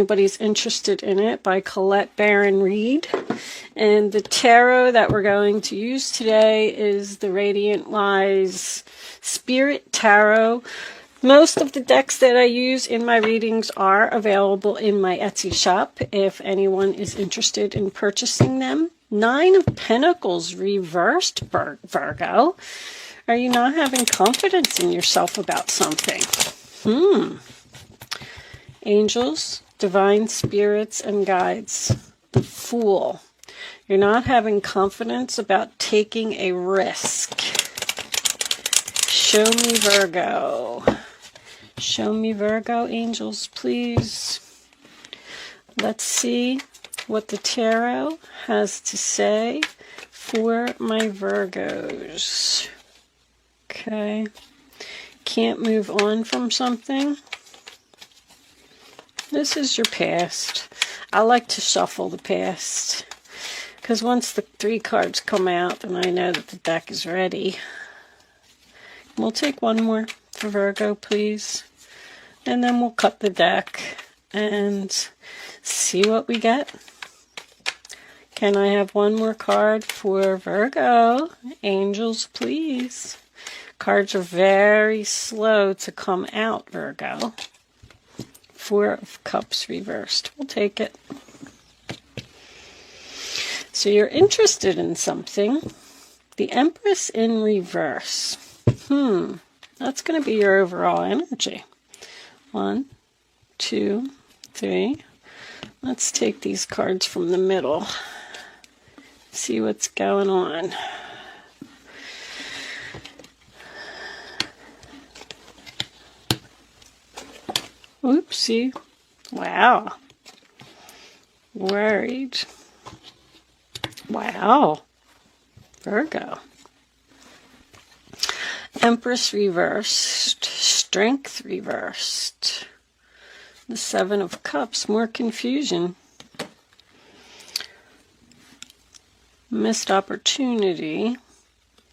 Anybody's Interested in It by Colette Baron Reed. And the tarot that we're going to use today is the Radiant Wise Spirit Tarot. Most of the decks that I use in my readings are available in my Etsy shop if anyone is interested in purchasing them. 9 of Pentacles reversed, Virgo. Are you not having confidence in yourself about something? Angels, divine spirits, and guides. The Fool. You're not having confidence about taking a risk. Show me Virgo. Show me Virgo, angels, please. Let's see what the tarot has to say for my Virgos. Okay. Can't move on from something. This is your past. I like to shuffle the past, because once the 3 cards come out, then I know that the deck is ready. We'll take one more for Virgo, please. And then we'll cut the deck and see what we get. Can I have one more card for Virgo? Angels, please. Cards are very slow to come out, Virgo. 4 of Cups reversed. We'll take it. So you're interested in something. The Empress in reverse. That's going to be your overall energy. 1, 2, 3. Let's take these cards from the middle. See what's going on. Oopsie. Wow. Worried. Wow. Virgo. Empress reversed. Strength reversed. The 7 of Cups. More confusion. Missed opportunity.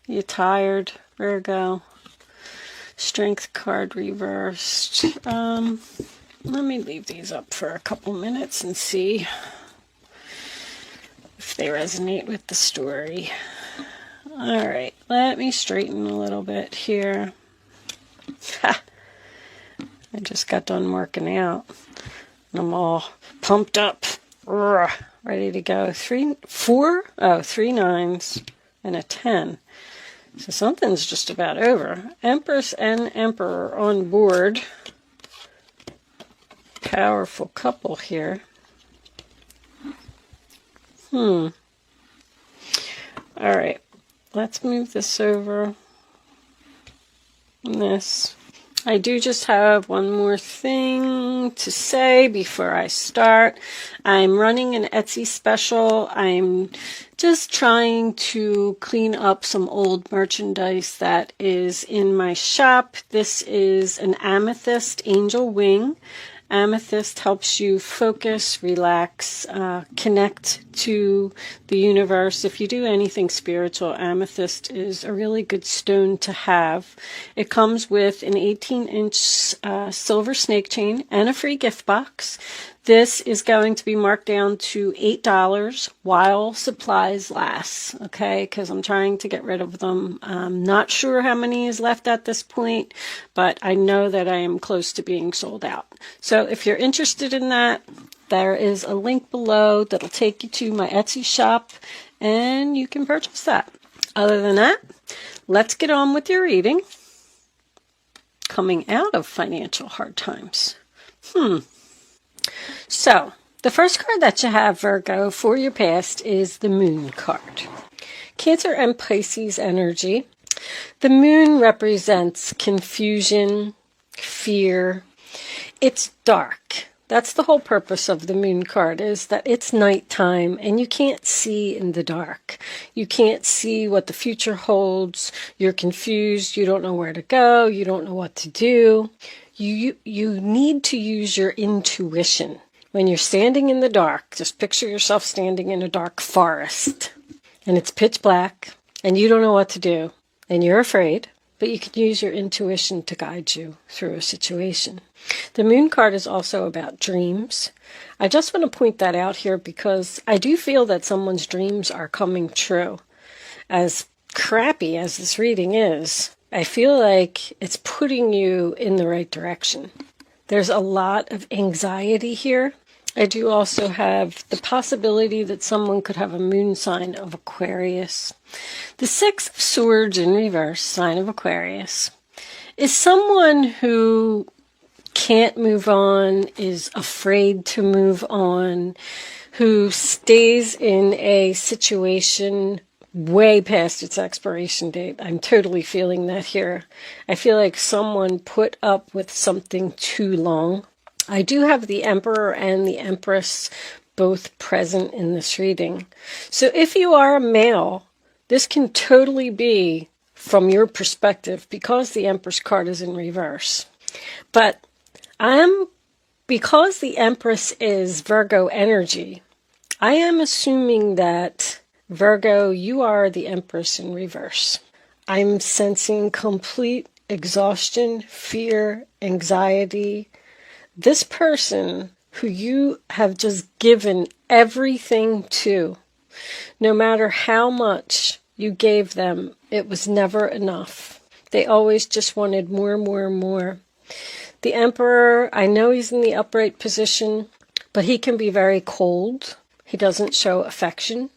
You tired, Virgo. Strength card reversed. Let me leave these up for a couple minutes and see if they resonate with the story. Alright, let me straighten a little bit here. I just got done working out. And I'm all pumped up. Ready to go. 3 9s and a 10. So something's just about over. Empress and Emperor on board. Powerful couple here. Alright. Let's move this over. And this. I do just have one more thing to say before I start. I'm running an Etsy special. I'm just trying to clean up some old merchandise that is in my shop. This is an amethyst angel wing. Amethyst helps you focus, relax, connect to the universe. If you do anything spiritual, amethyst is a really good stone to have. It comes with an 18-inch silver snake chain and a free gift box. This is going to be marked down to $8 while supplies last, okay? Because I'm trying to get rid of them. I'm not sure how many is left at this point, but I know that I am close to being sold out. So if you're interested in that, there is a link below that'll take you to my Etsy shop, and you can purchase that. Other than that, let's get on with your reading. Coming out of financial hard times. So, the first card that you have, Virgo, for your past is the Moon card. Cancer and Pisces energy. The Moon represents confusion, fear. It's dark. That's the whole purpose of the Moon card, is that it's nighttime and you can't see in the dark. You can't see what the future holds. You're confused. You don't know where to go. You don't know what to do. You need to use your intuition. When you're standing in the dark, just picture yourself standing in a dark forest and it's pitch black and you don't know what to do and you're afraid. but you can use your intuition to guide you through a situation. The Moon card is also about dreams. I just want to point that out here because I do feel that someone's dreams are coming true. As crappy as this reading is, I feel like it's putting you in the right direction. There's a lot of anxiety here. I do also have the possibility that someone could have a moon sign of Aquarius. The Six of Swords in reverse, sign of Aquarius, is someone who can't move on, is afraid to move on, who stays in a situation way past its expiration date. I'm totally feeling that here. I feel like someone put up with something too long. I do have the Emperor and the Empress both present in this reading. So if you are a male, this can totally be from your perspective because the Empress card is in reverse. But because the Empress is Virgo energy, I am assuming that Virgo, you are the Empress in reverse. I'm sensing complete exhaustion, fear, anxiety. This person who you have just given everything to, no matter how much you gave them, it was never enough. They always just wanted more, more, more. The Emperor, I know he's in the upright position, but he can be very cold. He doesn't show affection.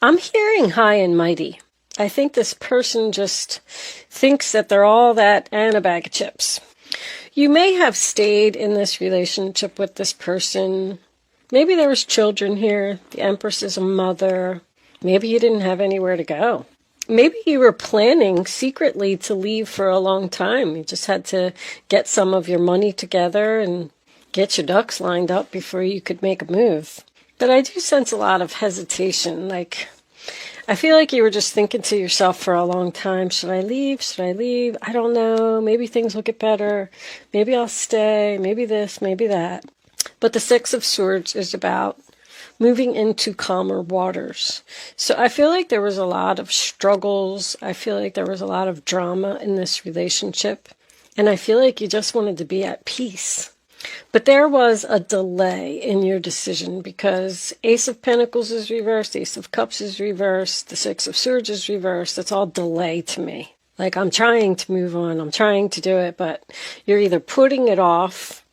I'm hearing high and mighty. I think this person just thinks that they're all that and a bag of chips. You may have stayed in this relationship with this person. Maybe there was children here. The Empress is a mother. Maybe you didn't have anywhere to go. Maybe you were planning secretly to leave for a long time. You just had to get some of your money together and get your ducks lined up before you could make a move. But I do sense a lot of hesitation. Like, I feel like you were just thinking to yourself for a long time, should I leave? Should I leave? I don't know. Maybe things will get better. Maybe I'll stay. Maybe this, maybe that. But the Six of Swords is about moving into calmer waters. So I feel like there was a lot of struggles. I feel like there was a lot of drama in this relationship. And I feel like you just wanted to be at peace. But there was a delay in your decision because Ace of Pentacles is reversed, Ace of Cups is reversed, the Six of Swords is reversed. That's all delay to me. Like, I'm trying to move on, I'm trying to do it, but you're either putting it off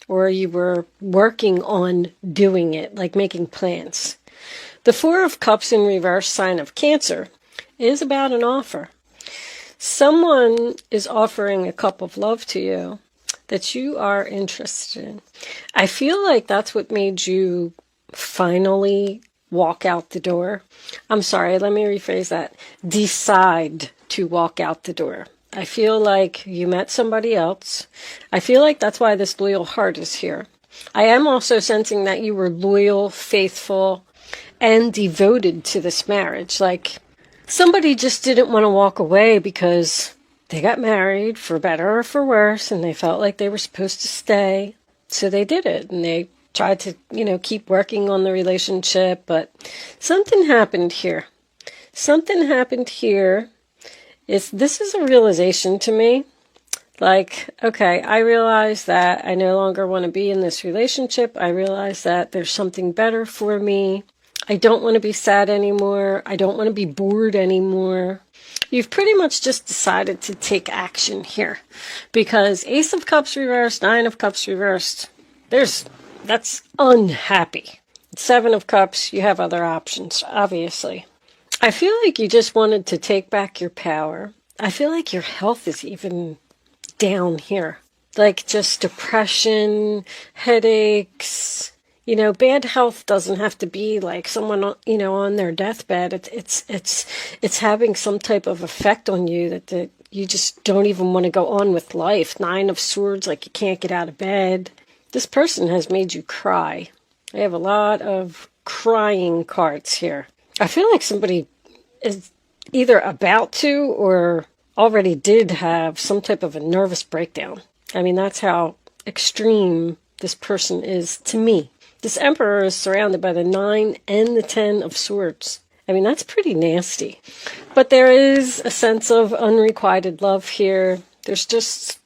or you were working on doing it, like making plans. The Four of Cups in reverse, sign of Cancer, is about an offer. Someone is offering a cup of love to you that you are interested in. I feel like that's what made you finally walk out the door. I'm sorry, let me rephrase that. Decide to walk out the door. I feel like you met somebody else. I feel like that's why this loyal heart is here. I am also sensing that you were loyal, faithful, and devoted to this marriage. Like, somebody just didn't want to walk away because they got married, for better or for worse, and they felt like they were supposed to stay. So they did it, and they tried to, keep working on the relationship, but something happened here. Something happened here. This is a realization to me. Like, okay, I realize that I no longer want to be in this relationship. I realize that there's something better for me. I don't want to be sad anymore. I don't want to be bored anymore. You've pretty much just decided to take action here because Ace of Cups reversed, Nine of Cups reversed. That's unhappy. Seven of Cups, you have other options, obviously. I feel like you just wanted to take back your power. I feel like your health is even down here. Like just depression, headaches. Bad health doesn't have to be like someone, on their deathbed. It's having some type of effect on you that you just don't even want to go on with life. Nine of Swords, like you can't get out of bed. This person has made you cry. I have a lot of crying cards here. I feel like somebody is either about to or already did have some type of a nervous breakdown. I mean, that's how extreme this person is to me. This Emperor is surrounded by the 9 and the 10 of Swords. I mean, that's pretty nasty. But there is a sense of unrequited love here. There's just,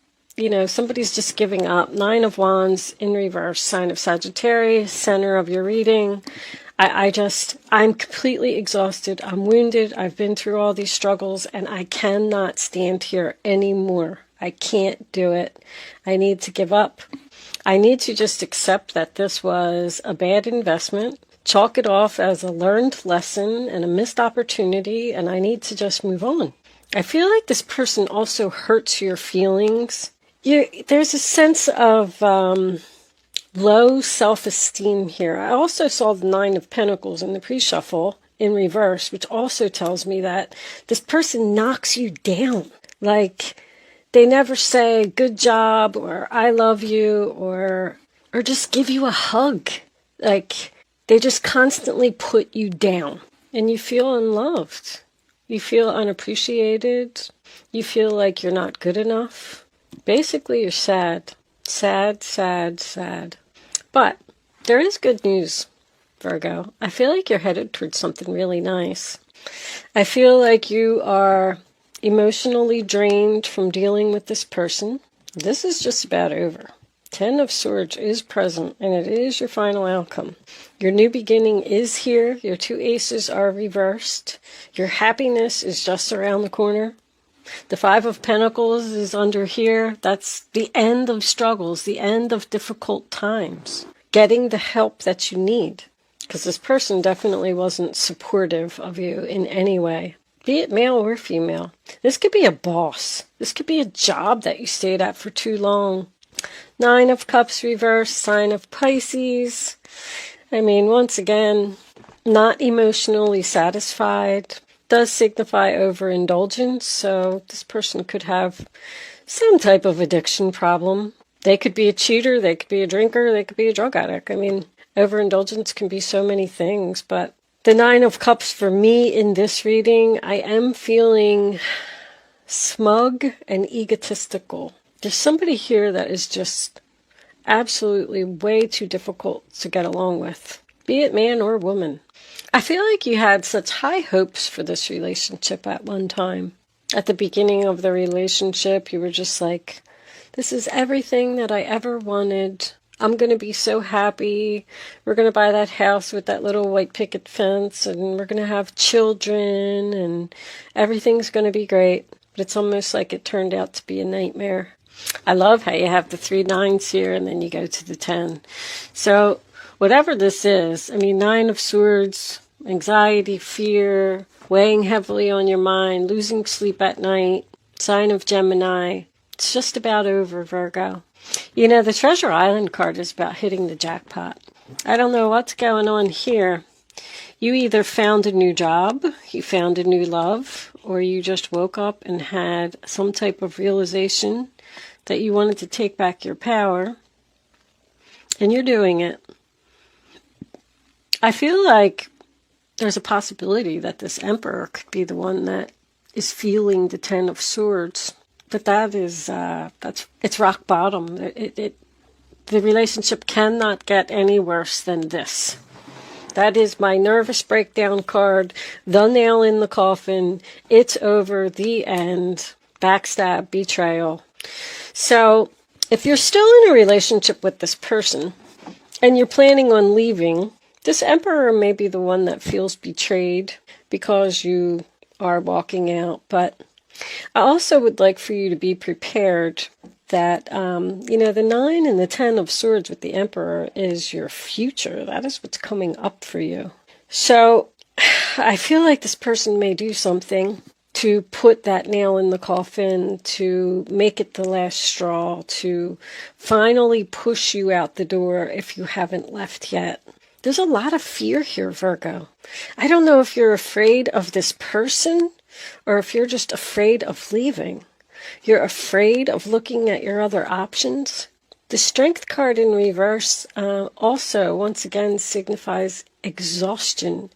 somebody's just giving up. 9 of Wands in reverse, sign of Sagittarius, center of your reading. I'm completely exhausted. I'm wounded. I've been through all these struggles, and I cannot stand here anymore. I can't do it. I need to give up. I need to just accept that this was a bad investment, chalk it off as a learned lesson and a missed opportunity, and I need to just move on. I feel like this person also hurts your feelings. There's a sense of low self-esteem here. I also saw the 9 of Pentacles in the pre-shuffle in reverse, which also tells me that this person knocks you down. Like, they never say good job or I love you or just give you a hug. Like, they just constantly put you down and you feel unloved. You feel unappreciated. You feel like you're not good enough. Basically, you're sad. Sad, sad, sad. But there is good news, Virgo. I feel like you're headed towards something really nice. I feel like you are emotionally drained from dealing with this person. This is just about over. 10 of Swords is present, and it is your final outcome. Your new beginning is here. Your 2 aces are reversed. Your happiness is just around the corner. The 5 of Pentacles is under here. That's the end of struggles, the end of difficult times. Getting the help that you need. Because this person definitely wasn't supportive of you in any way. Be it male or female. This could be a boss. This could be a job that you stayed at for too long. 9 of Cups reversed, sign of Pisces. I mean, once again, not emotionally satisfied. Does signify overindulgence, so this person could have some type of addiction problem. They could be a cheater, they could be a drinker, they could be a drug addict. I mean, overindulgence can be so many things, but the 9 of Cups for me in this reading, I am feeling smug and egotistical. There's somebody here that is just absolutely way too difficult to get along with, be it man or woman. I feel like you had such high hopes for this relationship at one time. At the beginning of the relationship, you were just like, this is everything that I ever wanted. I'm going to be so happy. We're going to buy that house with that little white picket fence, and we're going to have children, and everything's going to be great. But it's almost like it turned out to be a nightmare. I love how you have the 3 9s here, and then you go to the 10. So whatever this is, I mean, 9 of Swords, anxiety, fear, weighing heavily on your mind, losing sleep at night, sign of Gemini. It's just about over, Virgo. You know, the Treasure Island card is about hitting the jackpot. I don't know what's going on here. You either found a new job, you found a new love, or you just woke up and had some type of realization that you wanted to take back your power, and you're doing it. I feel like there's a possibility that this Emperor could be the one that is feeling the 10 of Swords. But that is, it's rock bottom. The relationship cannot get any worse than this. That is my nervous breakdown card, the nail in the coffin. It's over, the end, backstab, betrayal. So if you're still in a relationship with this person and you're planning on leaving, this Emperor may be the one that feels betrayed because you are walking out. But I also would like for you to be prepared that, the 9 and the 10 of Swords with the Emperor is your future. That is what's coming up for you. So I feel like this person may do something to put that nail in the coffin, to make it the last straw, to finally push you out the door if you haven't left yet. There's a lot of fear here, Virgo. I don't know if you're afraid of this person or if you're just afraid of leaving. You're afraid of looking at your other options. The Strength card in reverse also, once again, signifies exhaustion.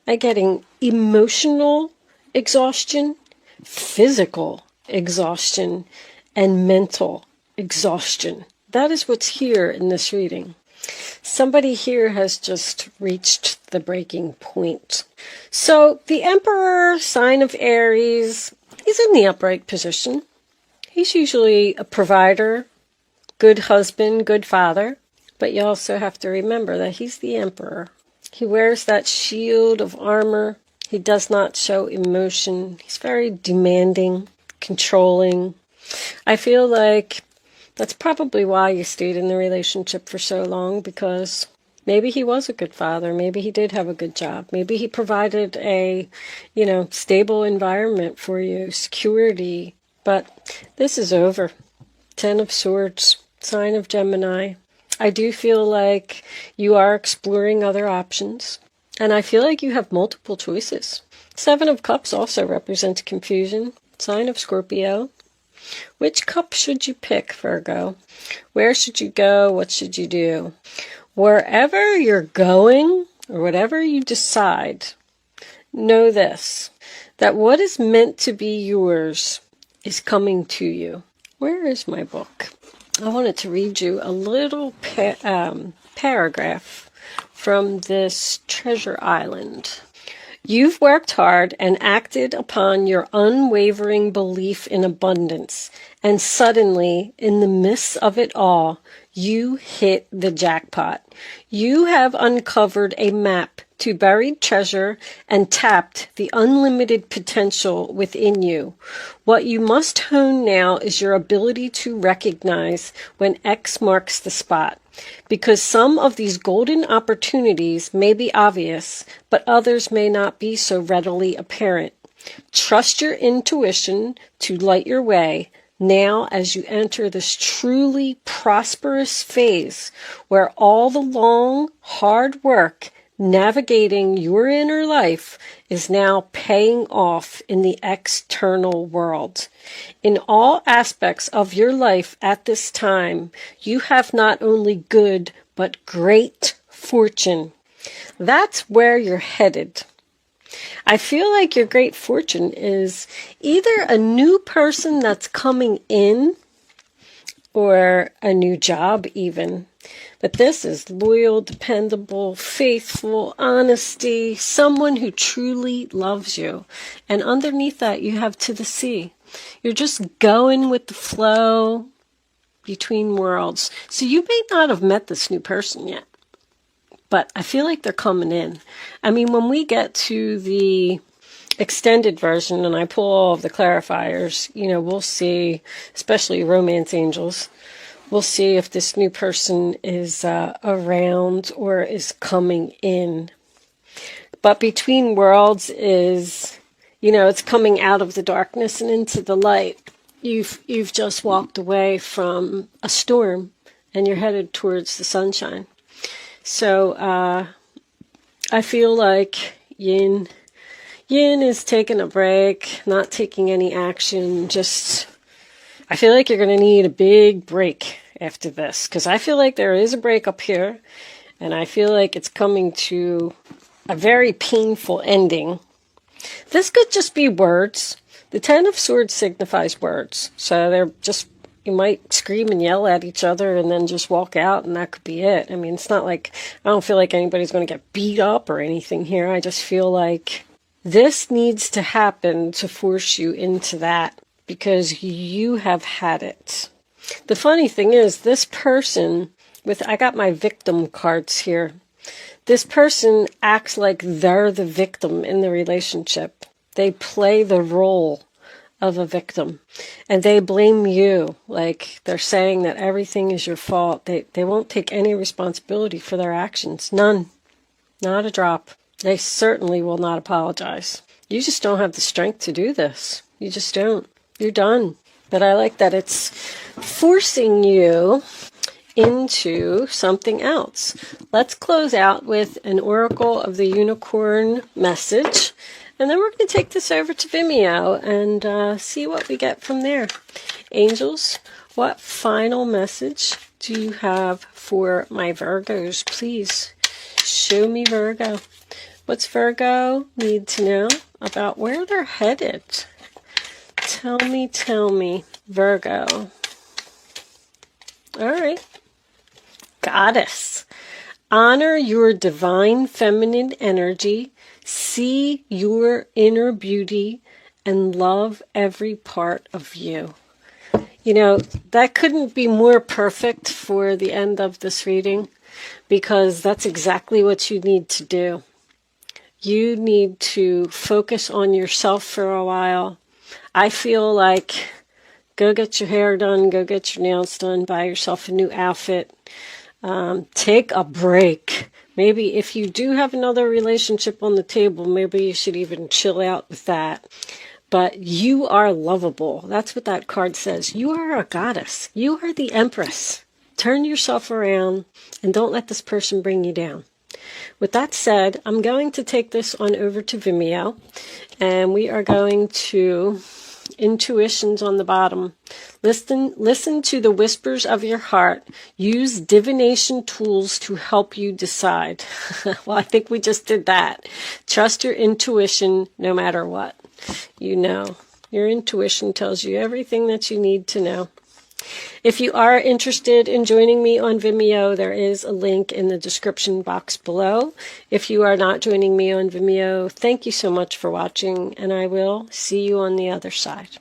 I'm getting emotional exhaustion, physical exhaustion, and mental exhaustion. That is what's here in this reading. Somebody here has just reached the breaking point. So the Emperor, sign of Aries, he's in the upright position. He's usually a provider, good husband, good father. But you also have to remember that he's the Emperor. He wears that shield of armor. He does not show emotion. He's very demanding, controlling. I feel like that's probably why you stayed in the relationship for so long, because maybe he was a good father. Maybe he did have a good job. Maybe he provided a, stable environment for you, security. But this is over. 10 of Swords, sign of Gemini. I do feel like you are exploring other options. And I feel like you have multiple choices. 7 of Cups also represents confusion. Sign of Scorpio. Which cup should you pick, Virgo? Where should you go? What should you do? Wherever you're going, or whatever you decide, know this, that what is meant to be yours is coming to you. Where is my book? I wanted to read you a little paragraph from this treasure island. You've worked hard and acted upon your unwavering belief in abundance, and suddenly, in the midst of it all, you hit the jackpot. You have uncovered a map to buried treasure and tapped the unlimited potential within you. What you must hone now is your ability to recognize when X marks the spot. Because some of these golden opportunities may be obvious, but others may not be so readily apparent. Trust your intuition to light your way now as you enter this truly prosperous phase where all the long, hard work navigating your inner life is now paying off in the external world. In all aspects of your life at this time, you have not only good, but great fortune. That's where you're headed. I feel like your great fortune is either a new person that's coming in, or a new job even. But this is loyal, dependable, faithful, honesty, someone who truly loves you. And underneath that, you have to the sea. You're just going with the flow between worlds. So you may not have met this new person yet, but I feel like they're coming in. I mean, when we get to the extended version and I pull all of the clarifiers, we'll see, especially romance angels, we'll see if this new person is around or is coming in. But between worlds is, it's coming out of the darkness and into the light. You've just walked away from a storm and you're headed towards the sunshine. So I feel like Yin is taking a break, not taking any action. I feel like you're going to need a big break after this, because I feel like there is a break up here, and I feel like it's coming to a very painful ending. This could just be words. The 10 of Swords signifies words, so you might scream and yell at each other and then just walk out, and that could be it. I mean, it's not like, I don't feel like anybody's going to get beat up or anything here. I just feel like this needs to happen to force you into that, because you have had it. The funny thing is, this person, I got my victim cards here. This person acts like they're the victim in the relationship. They play the role of a victim, and they blame you. Like, they're saying that everything is your fault. They won't take any responsibility for their actions. None. Not a drop. They certainly will not apologize. You just don't have the strength to do this. You just don't. You're done. But I like that it's forcing you into something else. Let's close out with an Oracle of the Unicorn message. And then we're going to take this over to Vimeo and see what we get from there. Angels, what final message do you have for my Virgos? Please show me Virgo. What's Virgo need to know about where they're headed? Tell me, Virgo. All right. goddess. Honor your divine feminine energy. See your inner beauty and love every part of you. You know, that couldn't be more perfect for the end of this reading, because that's exactly what you need to do. You need to focus on yourself for a while. I feel like go get your hair done, go get your nails done, buy yourself a new outfit. Take a break. Maybe if you do have another relationship on the table, maybe you should even chill out with that. But you are lovable. That's what that card says. You are a goddess. You are the empress. Turn yourself around and don't let this person bring you down. With that said, I'm going to take this on over to Vimeo, and we are going to intuitions on the bottom. Listen to the whispers of your heart. Use divination tools to help you decide. Well, I think we just did that. Trust your intuition no matter what. You know, your intuition tells you everything that you need to know. If you are interested in joining me on Vimeo, there is a link in the description box below. If you are not joining me on Vimeo, thank you so much for watching, and I will see you on the other side.